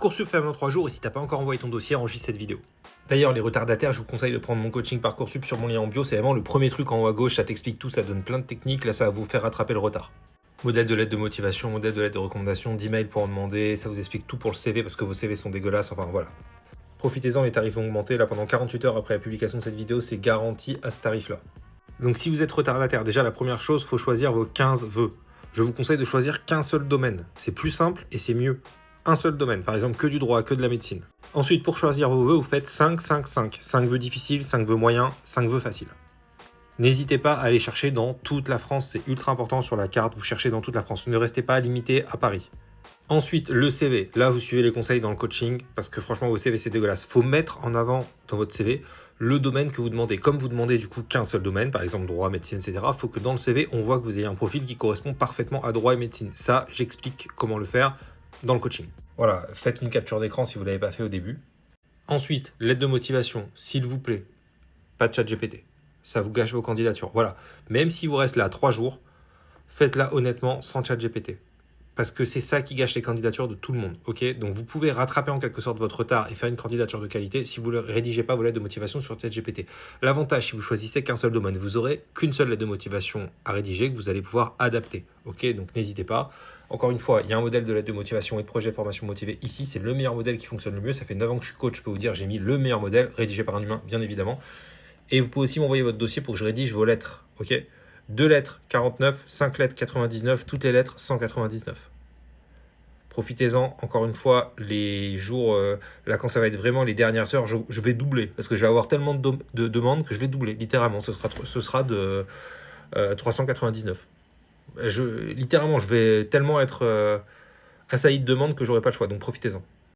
Parcoursup ferme dans 3 jours et si t'as pas encore envoyé ton dossier, enregistre cette vidéo. D'ailleurs, les retardataires, je vous conseille de prendre mon coaching Parcoursup sur mon lien en bio. C'est vraiment le premier truc en haut à gauche, ça t'explique tout, ça donne plein de techniques. Là, ça va vous faire rattraper le retard. Modèle de lettre de motivation, modèle de lettre de recommandation, d'email pour en demander, ça vous explique tout pour le CV parce que vos CV sont dégueulasses, enfin voilà. Profitez-en, les tarifs vont augmenter. Là, pendant 48 heures après la publication de cette vidéo, c'est garanti à ce tarif-là. Donc si vous êtes retardataire, déjà la première chose, il faut choisir vos 15 vœux. Je vous conseille de choisir qu'un seul domaine. C'est plus simple et c'est mieux. Un seul domaine, par exemple que du droit, que de la médecine. Ensuite, pour choisir vos vœux, vous faites 5, 5, 5. 5 vœux difficiles, 5 vœux moyens, 5 vœux faciles. N'hésitez pas à aller chercher dans toute la France, c'est ultra important sur la carte, vous cherchez dans toute la France. Ne restez pas limité à Paris. Ensuite, le CV. Là, vous suivez les conseils dans le coaching, parce que franchement, vos CV, c'est dégueulasse. Il faut mettre en avant dans votre CV le domaine que vous demandez. Comme vous demandez du coup qu'un seul domaine, par exemple droit, médecine, etc., il faut que dans le CV, on voit que vous ayez un profil qui correspond parfaitement à droit et médecine. Ça, j'explique comment le faire dans le coaching. Voilà, faites une capture d'écran si vous ne l'avez pas fait au début. Ensuite, lettre de motivation, s'il vous plaît, pas de chat GPT. Ça vous gâche vos candidatures. Voilà, même s'il vous reste là 3 jours, faites-la honnêtement sans chat GPT. Parce que c'est ça qui gâche les candidatures de tout le monde. Ok, donc vous pouvez rattraper en quelque sorte votre retard et faire une candidature de qualité si vous ne rédigez pas vos lettres de motivation sur ChatGPT. L'avantage, si vous choisissez qu'un seul domaine, vous aurez qu'une seule lettre de motivation à rédiger que vous allez pouvoir adapter. Ok, donc n'hésitez pas. Encore une fois, il y a un modèle de lettre de motivation et de projet formation motivé ici. C'est le meilleur modèle qui fonctionne le mieux. Ça fait 9 ans que je suis coach. Je peux vous dire, j'ai mis le meilleur modèle rédigé par un humain, bien évidemment. Et vous pouvez aussi m'envoyer votre dossier pour que je rédige vos lettres. Ok, 2 lettres 49, 5 lettres 99, toutes les lettres 199. Profitez-en, encore une fois, les jours, là quand ça va être vraiment les dernières heures, je vais doubler, parce que je vais avoir tellement de demandes que je vais doubler, littéralement, ce sera de 399. Littéralement, je vais tellement être assailli de demandes que j'aurai pas le choix, donc profitez-en.